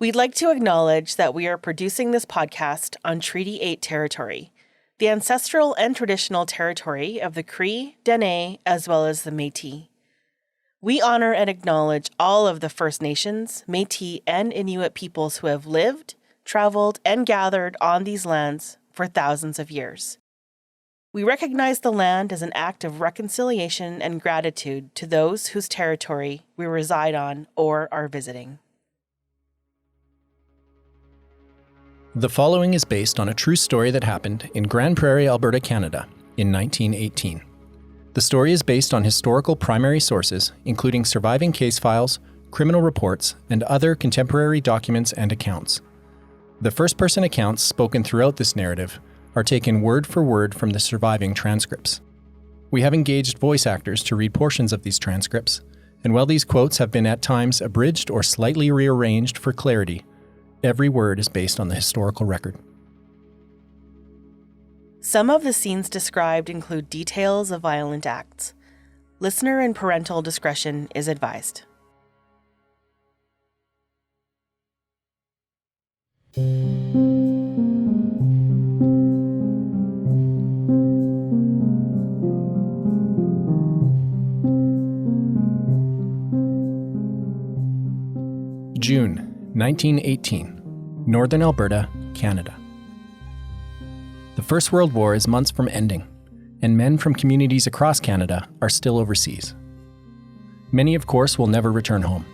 We'd like to acknowledge that we are producing this podcast on Treaty 8 territory, the ancestral and traditional territory of the Cree, Dene, as well as the Métis. We honor and acknowledge all of the First Nations, Métis, and Inuit peoples who have lived, traveled, and gathered on these lands for thousands of years. We recognize the land as an act of reconciliation and gratitude to those whose territory we reside on or are visiting. The following is based on a true story that happened in Grande Prairie, Alberta, Canada, in 1918. The story is based on historical primary sources, including surviving case files, criminal reports, and other contemporary documents and accounts. The first-person accounts spoken throughout this narrative are taken word for word from the surviving transcripts. We have engaged voice actors to read portions of these transcripts, and while these quotes have been at times abridged or slightly rearranged for clarity, every word is based on the historical record. Some of the scenes described include details of violent acts. Listener and parental discretion is advised. June 1918, Northern Alberta, Canada. The First World War is months from ending, and men from communities across Canada are still overseas. Many, of course, will never return home.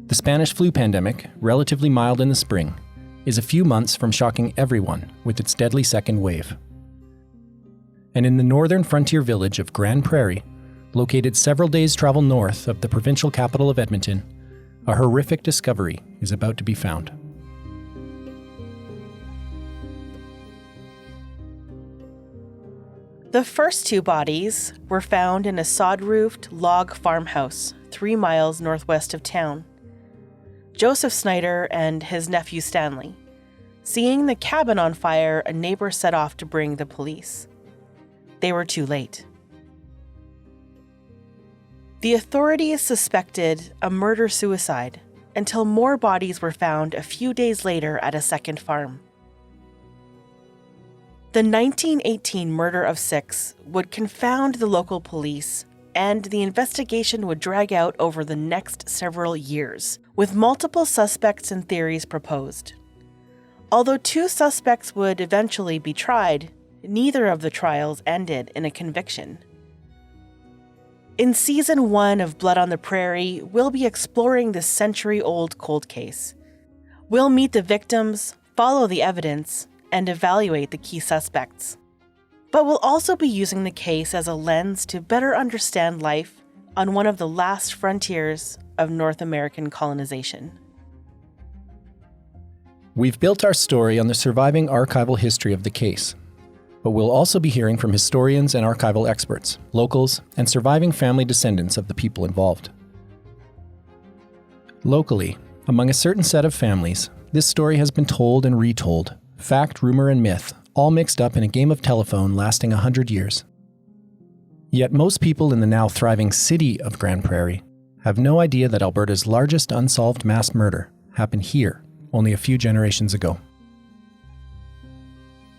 The Spanish flu pandemic, relatively mild in the spring, is a few months from shocking everyone with its deadly second wave. And in the northern frontier village of Grande Prairie, located several days' travel north of the provincial capital of Edmonton, a horrific discovery is about to be found. The first two bodies were found in a sod-roofed log farmhouse 3 miles northwest of town. Joseph Snyder and his nephew Stanley. Seeing the cabin on fire, a neighbor set off to bring the police. They were too late. The authorities suspected a murder-suicide until more bodies were found a few days later at a second farm. The 1918 murder of 6 would confound the local police, and the investigation would drag out over the next several years, with multiple suspects and theories proposed. Although 2 suspects would eventually be tried, neither of the trials ended in a conviction. In Season 1 of Blood on the Prairie, we'll be exploring this century-old cold case. We'll meet the victims, follow the evidence, and evaluate the key suspects. But we'll also be using the case as a lens to better understand life on one of the last frontiers of North American colonization. We've built our story on the surviving archival history of the case, but we'll also be hearing from historians and archival experts, locals, and surviving family descendants of the people involved. Locally, among a certain set of families, this story has been told and retold, fact, rumor, and myth, all mixed up in a game of telephone lasting 100 years. Yet most people in the now thriving city of Grande Prairie have no idea that Alberta's largest unsolved mass murder happened here only a few generations ago.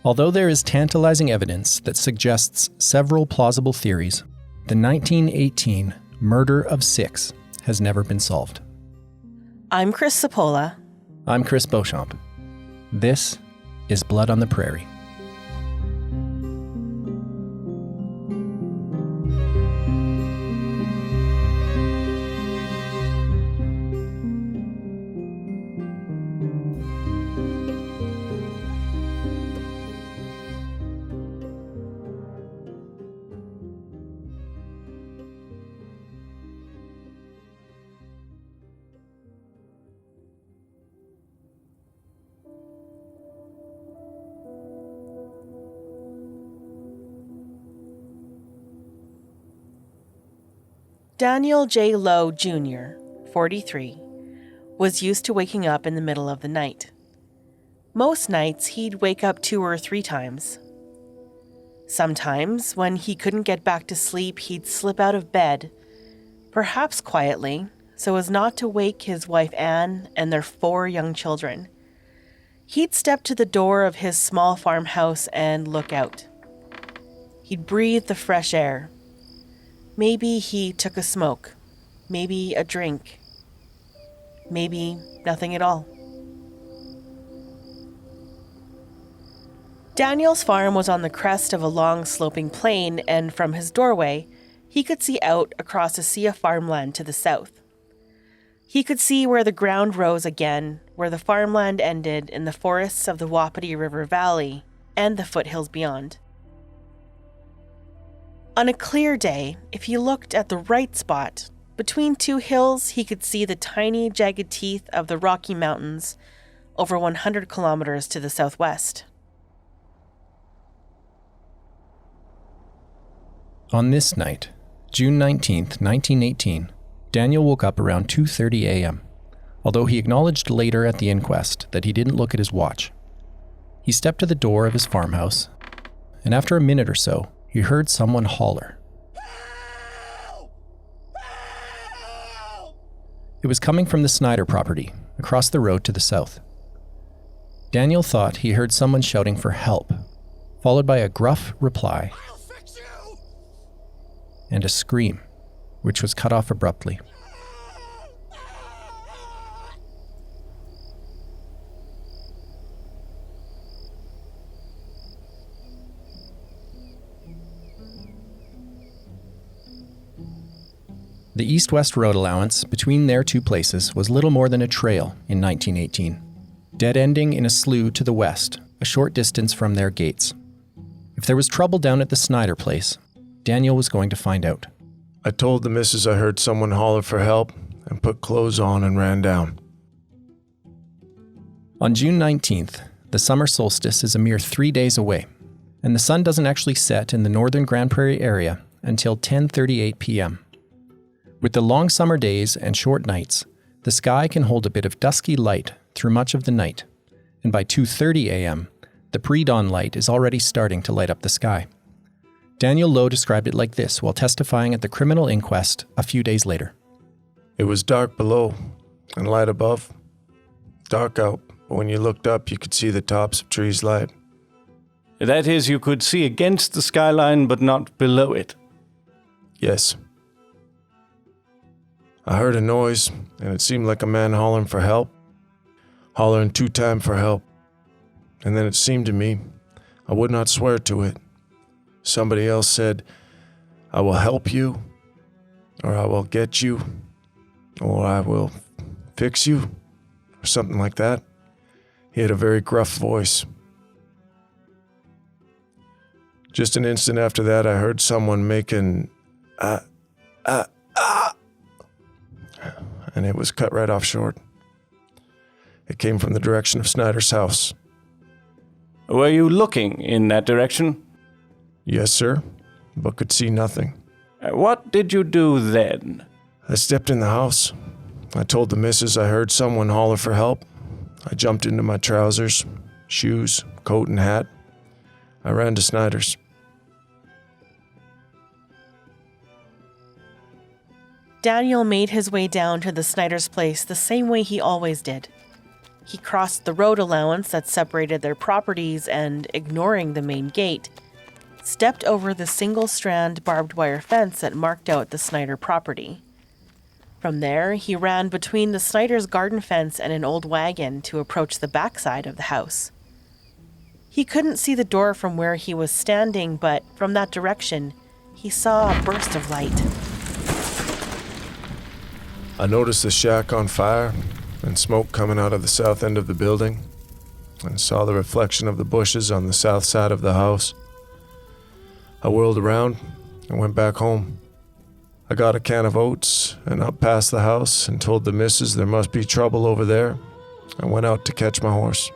Although there is tantalizing evidence that suggests several plausible theories, the 1918 murder of 6 has never been solved. I'm Chris Sapola. I'm Chris Beauchamp. This is Blood on the Prairie. Daniel J. Lowe Jr., 43, was used to waking up in the middle of the night. Most nights, he'd wake up 2 or 3 times. Sometimes, when he couldn't get back to sleep, he'd slip out of bed, perhaps quietly, so as not to wake his wife Anne and their 4 young children. He'd step to the door of his small farmhouse and look out. He'd breathe the fresh air. Maybe he took a smoke, maybe a drink, maybe nothing at all. Daniel's farm was on the crest of a long sloping plain, and from his doorway, he could see out across a sea of farmland to the south. He could see where the ground rose again, where the farmland ended in the forests of the Wapiti River Valley and the foothills beyond. On a clear day, if he looked at the right spot, between 2 hills, he could see the tiny, jagged teeth of the Rocky Mountains over 100 kilometers to the southwest. On this night, June 19th, 1918, Daniel woke up around 2:30 a.m., although he acknowledged later at the inquest that he didn't look at his watch. He stepped to the door of his farmhouse, and after a minute or so, he heard someone holler. Help! Help! It was coming from the Snyder property, across the road to the south. Daniel thought he heard someone shouting for help, followed by a gruff reply and a scream, which was cut off abruptly. The east-west road allowance between their 2 places was little more than a trail in 1918, dead-ending in a slough to the west, a short distance from their gates. If there was trouble down at the Snyder place, Daniel was going to find out. I told the missus I heard someone holler for help and put clothes on and ran down. On June 19th, the summer solstice is a mere 3 days away, and the sun doesn't actually set in the northern Grande Prairie area until 10:38 p.m. With the long summer days and short nights, the sky can hold a bit of dusky light through much of the night, and by 2:30 a.m., the pre-dawn light is already starting to light up the sky. Daniel Lowe described it like this while testifying at the criminal inquest a few days later. It was dark below and light above. Dark out, but when you looked up, you could see the tops of trees light. That is, you could see against the skyline, but not below it. Yes. I heard a noise, and it seemed like a man hollering for help. Hollering 2 times for help. And then it seemed to me, I would not swear to it. Somebody else said, I will help you, or I will get you, or I will fix you, or something like that. He had a very gruff voice. Just an instant after that, I heard someone making, and it was cut right off short. It came from the direction of Snyder's house. Were you looking in that direction? Yes, sir, but could see nothing. What did you do then? I stepped in the house. I told the missus I heard someone holler for help. I jumped into my trousers, shoes, coat, and hat. I ran to Snyder's. Daniel made his way down to the Snyder's place the same way he always did. He crossed the road allowance that separated their properties and, ignoring the main gate, stepped over the single-strand barbed wire fence that marked out the Snyder property. From there, he ran between the Snyder's garden fence and an old wagon to approach the backside of the house. He couldn't see the door from where he was standing, but from that direction, he saw a burst of light. I noticed the shack on fire and smoke coming out of the south end of the building, and saw the reflection of the bushes on the south side of the house. I whirled around and went back home. I got a can of oats and up past the house and told the missus there must be trouble over there. I went out to catch my horse.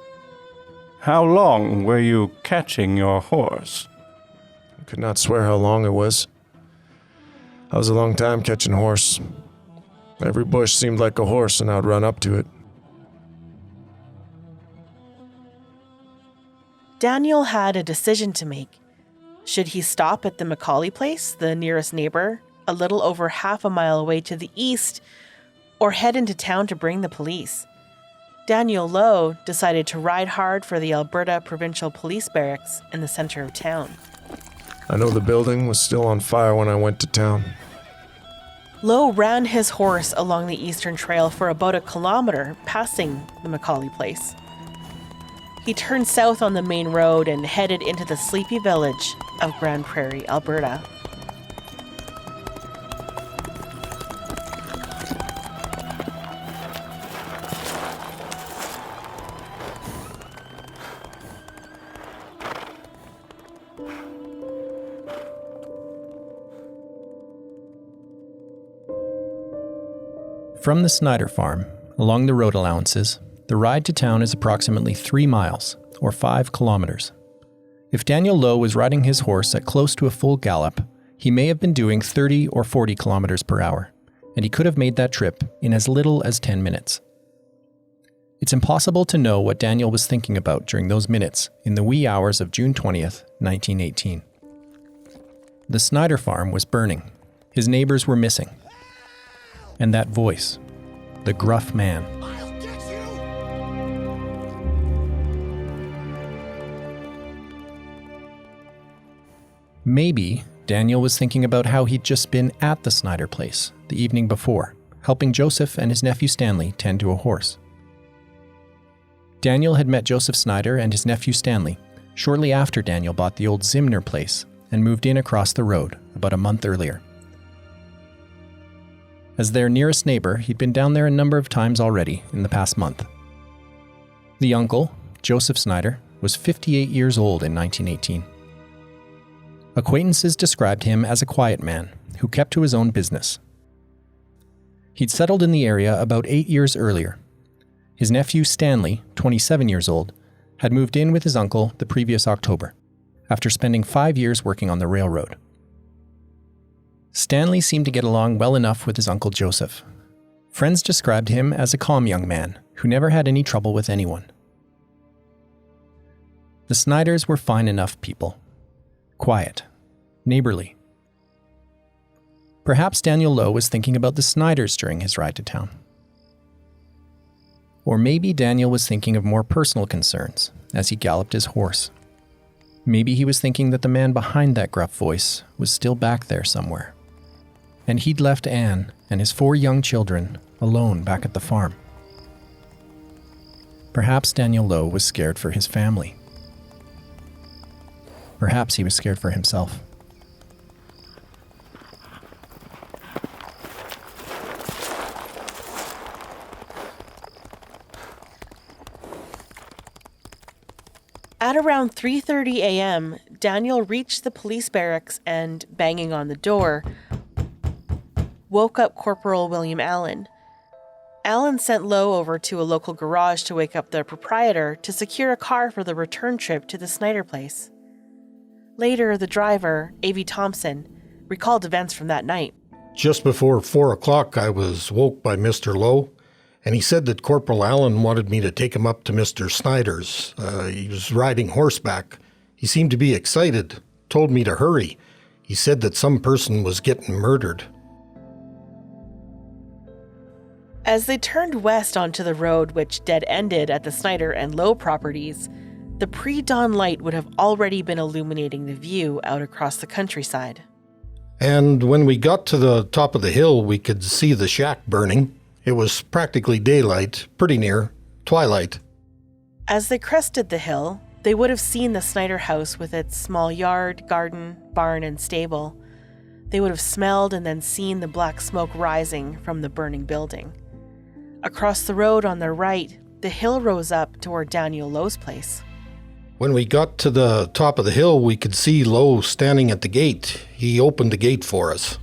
How long were you catching your horse? I could not swear how long it was. I was a long time catching horse. Every bush seemed like a horse and I'd run up to it. Daniel had a decision to make. Should he stop at the Macaulay place, the nearest neighbor, a little over half a mile away to the east, or head into town to bring the police? Daniel Lowe decided to ride hard for the Alberta Provincial Police Barracks in the center of town. I know the building was still on fire when I went to town. Lowe ran his horse along the eastern trail for about a kilometer, passing the Macaulay place. He turned south on the main road and headed into the sleepy village of Grande Prairie, Alberta. From the Snyder farm, along the road allowances, the ride to town is approximately 3 miles, or 5 kilometers. If Daniel Lowe was riding his horse at close to a full gallop, he may have been doing 30 or 40 kilometers per hour, and he could have made that trip in as little as 10 minutes. It's impossible to know what Daniel was thinking about during those minutes in the wee hours of June 20th, 1918. The Snyder farm was burning. His neighbors were missing. And that voice, the gruff man. I'll get you! Maybe Daniel was thinking about how he'd just been at the Snyder place the evening before, helping Joseph and his nephew Stanley tend to a horse. Daniel had met Joseph Snyder and his nephew Stanley shortly after Daniel bought the old Zimner place and moved in across the road about a month earlier. As their nearest neighbor, he'd been down there a number of times already in the past month. The uncle, Joseph Snyder, was 58 years old in 1918. Acquaintances described him as a quiet man who kept to his own business. He'd settled in the area about 8 years earlier. His nephew Stanley, 27 years old, had moved in with his uncle the previous October, after spending 5 years working on the railroad. Stanley seemed to get along well enough with his uncle Joseph. Friends described him as a calm young man who never had any trouble with anyone. The Snyders were fine enough people. Quiet. Neighborly. Perhaps Daniel Lowe was thinking about the Snyders during his ride to town. Or maybe Daniel was thinking of more personal concerns as he galloped his horse. Maybe he was thinking that the man behind that gruff voice was still back there somewhere. And he'd left Anne and his 4 young children alone back at the farm. Perhaps Daniel Lowe was scared for his family. Perhaps he was scared for himself. At around 3:30 a.m., Daniel reached the police barracks and, banging on the door, woke up Corporal William Allen. Allen sent Lowe over to a local garage to wake up the proprietor to secure a car for the return trip to the Snyder place. Later, the driver, A.V. Thompson, recalled events from that night. Just before 4 o'clock, I was woke by Mr. Lowe, and he said that Corporal Allen wanted me to take him up to Mr. Snyder's. He was riding horseback. He seemed to be excited, told me to hurry. He said that some person was getting murdered. As they turned west onto the road which dead-ended at the Snyder and Lowe properties, the pre-dawn light would have already been illuminating the view out across the countryside. And when we got to the top of the hill, we could see the shack burning. It was practically daylight, pretty near twilight. As they crested the hill, they would have seen the Snyder house with its small yard, garden, barn, and stable. They would have smelled and then seen the black smoke rising from the burning building. Across the road on their right, the hill rose up toward Daniel Lowe's place. When we got to the top of the hill, we could see Lowe standing at the gate. He opened the gate for us.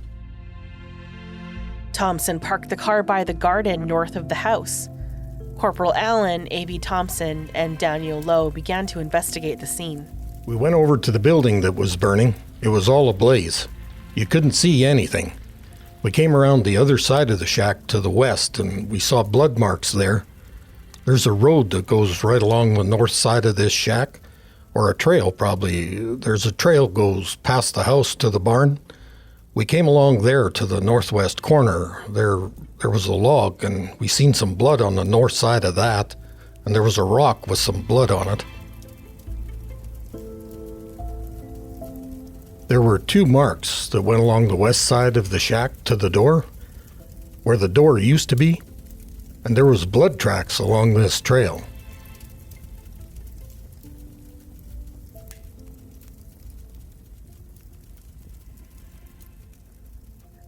Thompson parked the car by the garden north of the house. Corporal Allen, A.B. Thompson, and Daniel Lowe began to investigate the scene. We went over to the building that was burning. It was all ablaze. You couldn't see anything. We came around the other side of the shack to the west, and we saw blood marks there. There's a road that goes right along the north side of this shack. or a trail probably. There's a trail goes past the house to the barn. We came along there to the northwest corner. There was a log, and we seen some blood on the north side of that, and there was a rock with some blood on it. There were 2 marks that went along the west side of the shack to the door, where the door used to be, and there was blood tracks along this trail.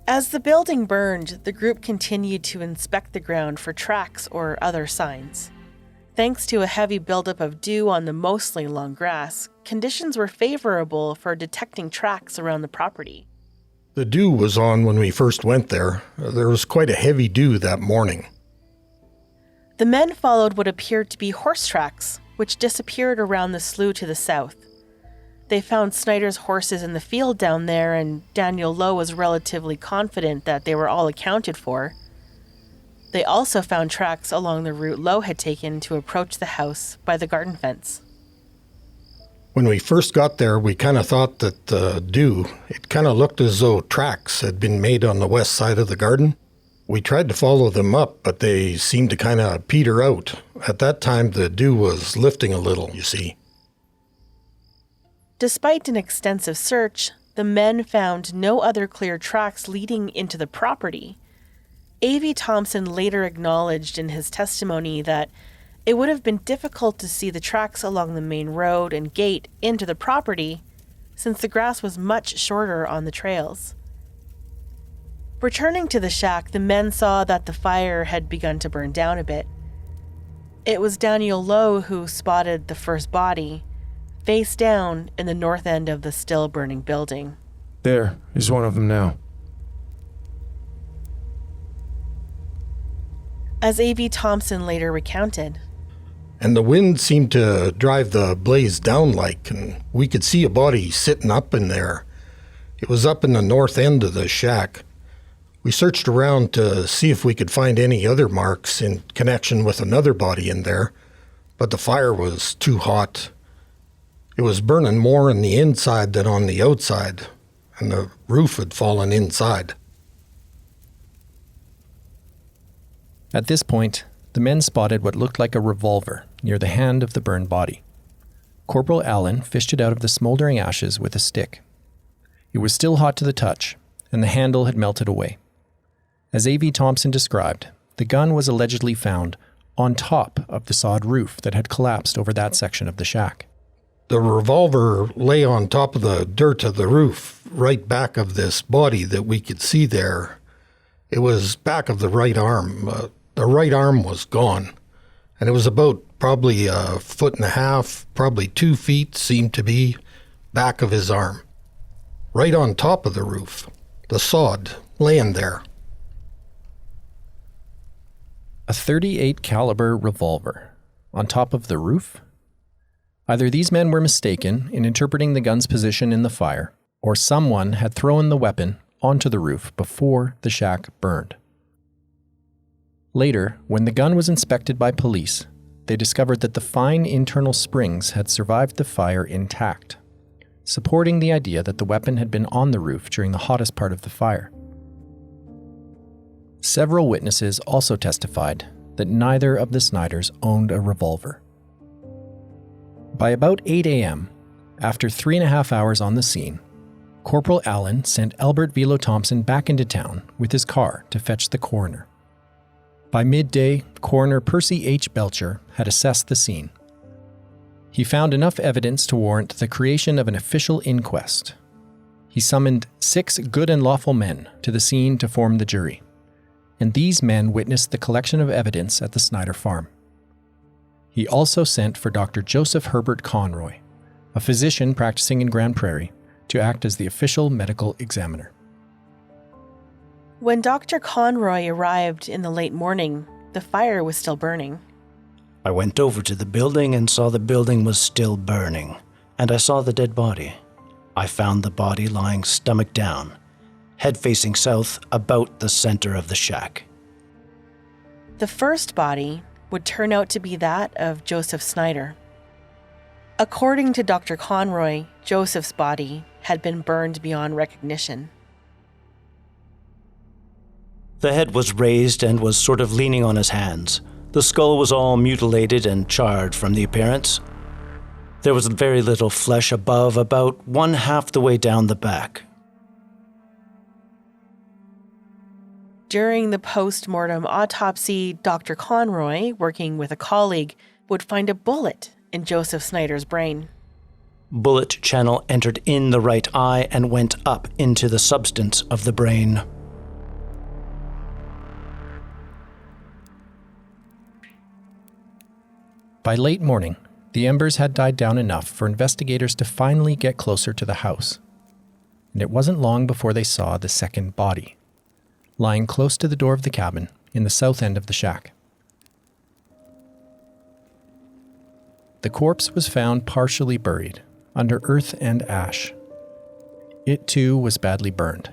As the building burned, the group continued to inspect the ground for tracks or other signs. Thanks to a heavy buildup of dew on the mostly long grass, conditions were favorable for detecting tracks around the property. The dew was on when we first went there. There was quite a heavy dew that morning. The men followed what appeared to be horse tracks, which disappeared around the slough to the south. They found Snyder's horses in the field down there, and Daniel Lowe was relatively confident that they were all accounted for. They also found tracks along the route Lowe had taken to approach the house by the garden fence. When we first got there, we kind of thought that the dew, it kind of looked as though tracks had been made on the west side of the garden. We tried to follow them up, but they seemed to kind of peter out. At that time, the dew was lifting a little, you see. Despite an extensive search, the men found no other clear tracks leading into the property. A.V. Thompson later acknowledged in his testimony that it would have been difficult to see the tracks along the main road and gate into the property, since the grass was much shorter on the trails. Returning to the shack, the men saw that the fire had begun to burn down a bit. It was Daniel Lowe who spotted the first body, face down in the north end of the still burning building. There, he's one of them now. As A.V. Thompson later recounted. And the wind seemed to drive the blaze down and we could see a body sitting up in there. It was up in the north end of the shack. We searched around to see if we could find any other marks in connection with another body in there, but the fire was too hot. It was burning more on the inside than on the outside, and the roof had fallen inside. At this point, the men spotted what looked like a revolver near the hand of the burned body. Corporal Allen fished it out of the smoldering ashes with a stick. It was still hot to the touch, and the handle had melted away. As A.V. Thompson described, the gun was allegedly found on top of the sod roof that had collapsed over that section of the shack. The revolver lay on top of the dirt of the roof, right back of this body that we could see there. It was back of the right arm. The right arm was gone, and it was about probably 1.5 feet, probably 2 feet seemed to be back of his arm. Right on top of the roof, the sod laying there. A .38 caliber revolver on top of the roof? Either these men were mistaken in interpreting the gun's position in the fire, or someone had thrown the weapon onto the roof before the shack burned. Later, when the gun was inspected by police, they discovered that the fine internal springs had survived the fire intact, supporting the idea that the weapon had been on the roof during the hottest part of the fire. Several witnesses also testified that neither of the Snyders owned a revolver. By about 8 a.m., after 3.5 hours on the scene, Corporal Allen sent Albert Velo Thompson back into town with his car to fetch the coroner. By midday, Coroner Percy H. Belcher had assessed the scene. He found enough evidence to warrant the creation of an official inquest. He summoned 6 good and lawful men to the scene to form the jury, and these men witnessed the collection of evidence at the Snyder farm. He also sent for Dr. Joseph Herbert Conroy, a physician practicing in Grande Prairie, to act as the official medical examiner. When Dr. Conroy arrived in the late morning, the fire was still burning. I went over to the building and saw the building was still burning, and I saw the dead body. I found the body lying stomach down, head facing south, about the center of the shack. The first body would turn out to be that of Joseph Snyder. According to Dr. Conroy, Joseph's body had been burned beyond recognition. The head was raised and was sort of leaning on his hands. The skull was all mutilated and charred from the appearance. There was very little flesh above, about 1/2 the way down the back. During the post-mortem autopsy, Dr. Conroy, working with a colleague, would find a bullet in Joseph Snyder's brain. Bullet channel entered in the right eye and went up into the substance of the brain. By late morning, the embers had died down enough for investigators to finally get closer to the house. And it wasn't long before they saw the second body, lying close to the door of the cabin in the south end of the shack. The corpse was found partially buried under earth and ash. It too was badly burned.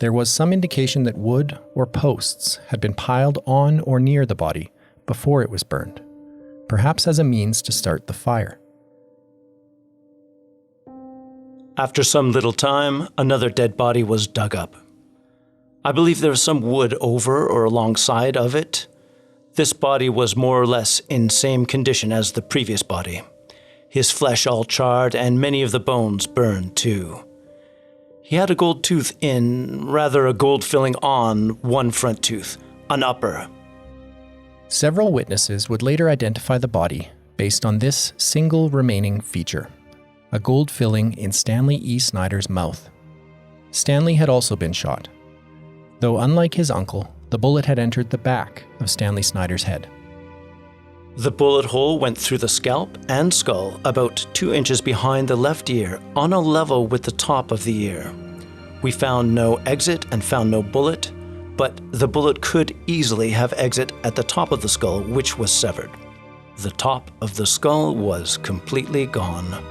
There was some indication that wood or posts had been piled on or near the body before it was burned, perhaps as a means to start the fire. After some little time, another dead body was dug up. I believe there was some wood over or alongside of it. This body was more or less in same condition as the previous body. His flesh all charred and many of the bones burned too. He had a gold tooth a gold filling on one front tooth, an upper. Several witnesses would later identify the body based on this single remaining feature, a gold filling in Stanley E. Snyder's mouth. Stanley had also been shot, though unlike his uncle, the bullet had entered the back of Stanley Snyder's head. The bullet hole went through the scalp and skull about 2 inches behind the left ear on a level with the top of the ear. We found no exit and found no bullet, but the bullet could easily have exit at the top of the skull, which was severed. The top of the skull was completely gone.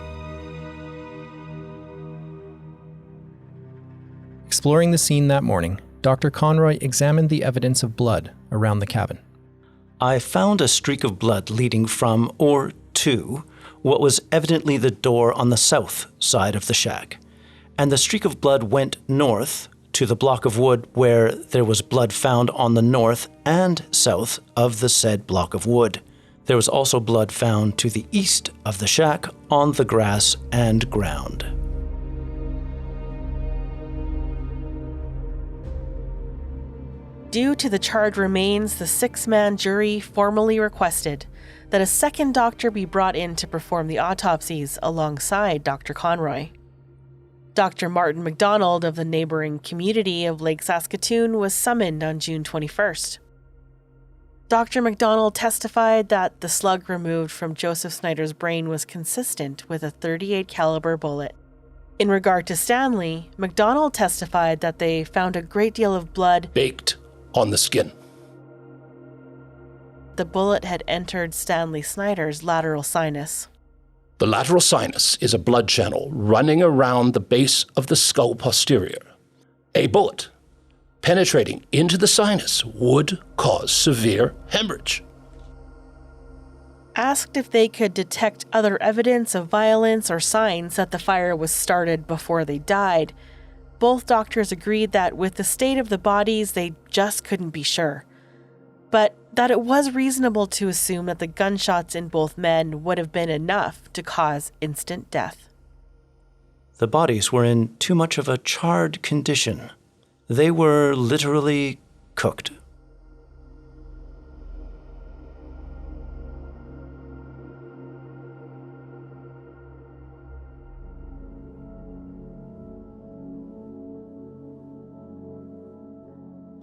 Exploring the scene that morning, Dr. Conroy examined the evidence of blood around the cabin. I found a streak of blood leading from or to what was evidently the door on the south side of the shack, and the streak of blood went north to the block of wood where there was blood found on the north and south of the said block of wood. There was also blood found to the east of the shack on the grass and ground. Due to the charred remains, the 6-man jury formally requested that a second doctor be brought in to perform the autopsies alongside Dr. Conroy. Dr. Martin McDonald of the neighboring community of Lake Saskatoon was summoned on June 21st. Dr. McDonald testified that the slug removed from Joseph Snyder's brain was consistent with a .38 caliber bullet. In regard to Stanley, McDonald testified that they found a great deal of blood baked on the skin. The bullet had entered Stanley Snyder's lateral sinus. The lateral sinus is a blood channel running around the base of the skull posterior. A bullet penetrating into the sinus would cause severe hemorrhage. Asked if they could detect other evidence of violence or signs that the fire was started before they died, both doctors agreed that with the state of the bodies, they just couldn't be sure. But that it was reasonable to assume that the gunshots in both men would have been enough to cause instant death. The bodies were in too much of a charred condition. They were literally cooked.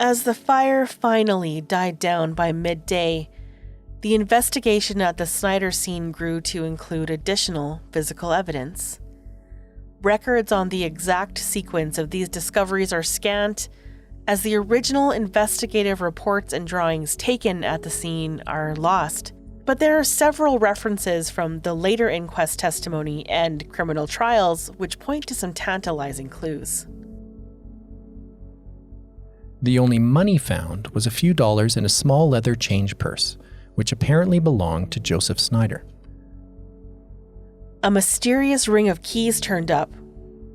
As the fire finally died down by midday, the investigation at the Snyder scene grew to include additional physical evidence. Records on the exact sequence of these discoveries are scant, as the original investigative reports and drawings taken at the scene are lost, but there are several references from the later inquest testimony and criminal trials which point to some tantalizing clues. The only money found was a few dollars in a small leather change purse, which apparently belonged to Joseph Snyder. a mysterious ring of keys turned up,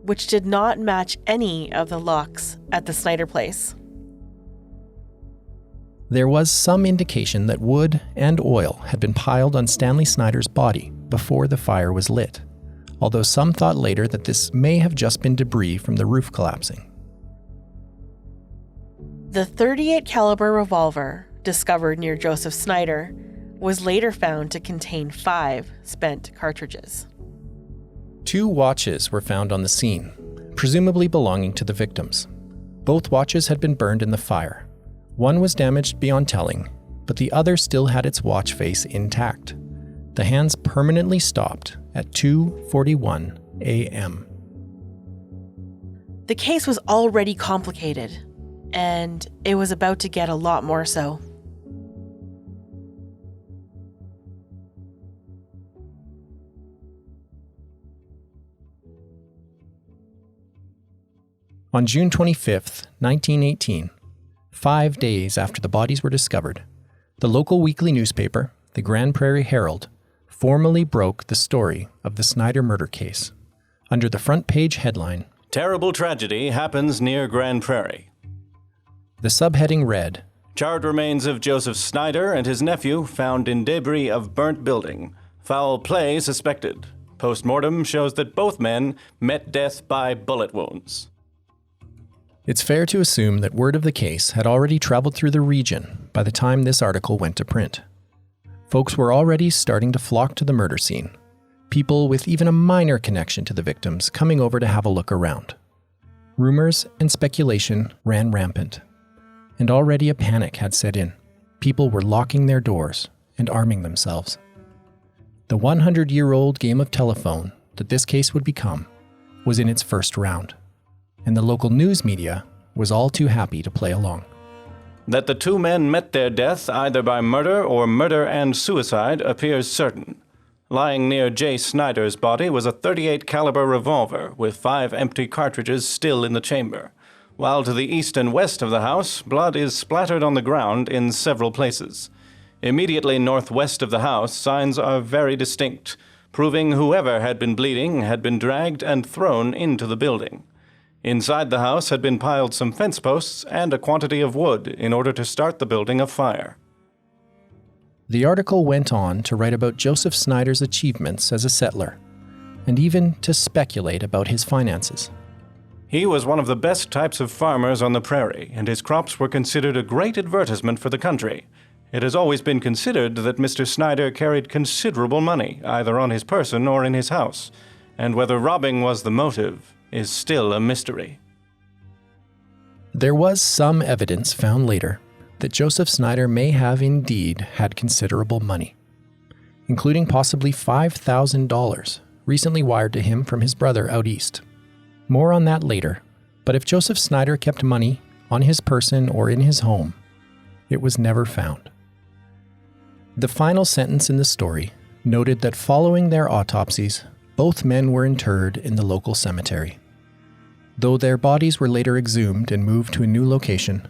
which did not match any of the locks at the Snyder place. There was some indication that wood and oil had been piled on Stanley Snyder's body before the fire was lit, although some thought later that this may have just been debris from the roof collapsing. The .38 caliber revolver discovered near Joseph Snyder was later found to contain 5 spent cartridges. 2 watches were found on the scene, presumably belonging to the victims. Both watches had been burned in the fire. One was damaged beyond telling, but the other still had its watch face intact. The hands permanently stopped at 2:41 a.m. The case was already complicated, and it was about to get a lot more so. On June 25, 1918, 5 days after the bodies were discovered, the local weekly newspaper, the Grande Prairie Herald, formally broke the story of the Snyder murder case under the front page headline, Terrible tragedy happens near Grande Prairie. The subheading read, Charred remains of Joseph Snyder and his nephew found in debris of burnt building. Foul play suspected. Post-mortem shows that both men met death by bullet wounds. It's fair to assume that word of the case had already traveled through the region by the time this article went to print. Folks were already starting to flock to the murder scene, people with even a minor connection to the victims coming over to have a look around. Rumors and speculation ran rampant, and already a panic had set in. People were locking their doors and arming themselves. The 100-year-old game of telephone that this case would become was in its first round, and the local news media was all too happy to play along. That the 2 men met their death either by murder or murder and suicide appears certain. Lying near J. Snyder's body was a .38 caliber revolver with 5 empty cartridges still in the chamber, while to the east and west of the house, blood is splattered on the ground in several places. Immediately northwest of the house, signs are very distinct, proving whoever had been bleeding had been dragged and thrown into the building. Inside the house had been piled some fence posts and a quantity of wood in order to start the building afire. The article went on to write about Joseph Snyder's achievements as a settler, and even to speculate about his finances. He was one of the best types of farmers on the prairie, and his crops were considered a great advertisement for the country. It has always been considered that Mr. Snyder carried considerable money, either on his person or in his house, and whether robbing was the motive is still a mystery. There was some evidence found later that Joseph Snyder may have indeed had considerable money, including possibly $5,000 recently wired to him from his brother out east. More on that later, but if Joseph Snyder kept money on his person or in his home, it was never found. The final sentence in the story noted that following their autopsies, both men were interred in the local cemetery. Though their bodies were later exhumed and moved to a new location,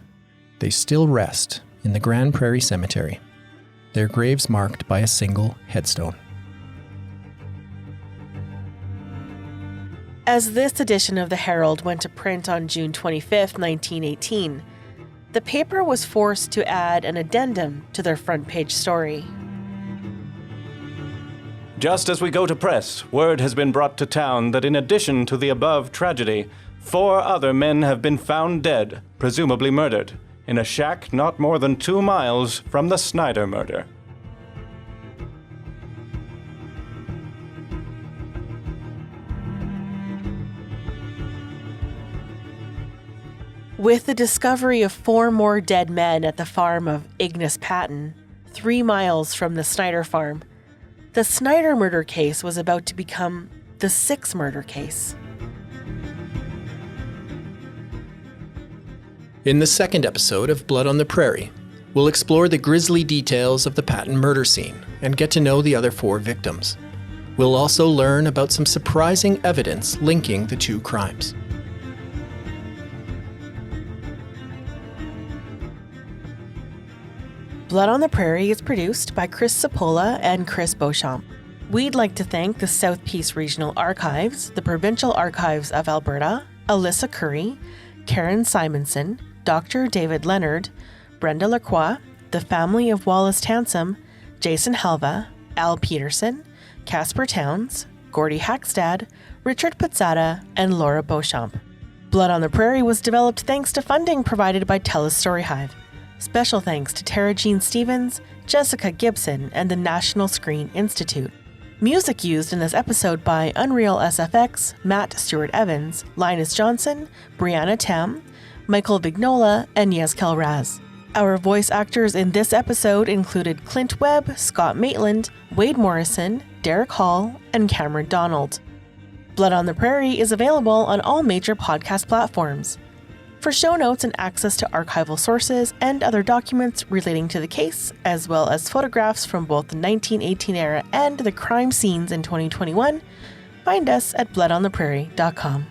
they still rest in the Grande Prairie Cemetery, their graves marked by a single headstone. As this edition of the Herald went to print on June 25, 1918, the paper was forced to add an addendum to their front page story. Just as we go to press, word has been brought to town that in addition to the above tragedy, 4 other men have been found dead, presumably murdered, in a shack not more than 2 miles from the Snyder murder. With the discovery of 4 more dead men at the farm of Ignace Patton, 3 miles from the Snyder farm, the Snyder murder case was about to become the 6th murder case. In the second episode of Blood on the Prairie, we'll explore the grisly details of the Patton murder scene and get to know the other 4 victims. We'll also learn about some surprising evidence linking the 2 crimes. Blood on the Prairie is produced by Chris Sapola and Chris Beauchamp. We'd like to thank the South Peace Regional Archives, the Provincial Archives of Alberta, Alyssa Curry, Karen Simonson, Dr. David Leonard, Brenda Lacroix, the family of Wallace Tansum, Jason Helva, Al Peterson, Casper Towns, Gordy Hackstad, Richard Pizzata, and Laura Beauchamp. Blood on the Prairie was developed thanks to funding provided by TELUS STORYHIVE. Special thanks to Tara Jean Stevens, Jessica Gibson, and the National Screen Institute. Music used in this episode by Unreal SFX, Matt Stewart Evans, Linus Johnson, Brianna Tam, Michael Vignola, and Yeskel Raz. Our voice actors in this episode included Clint Webb, Scott Maitland, Wade Morrison, Derek Hall, and Cameron Donald. Blood on the Prairie is available on all major podcast platforms. For show notes and access to archival sources and other documents relating to the case, as well as photographs from both the 1918 era and the crime scenes in 2021, find us at bloodontheprairie.com.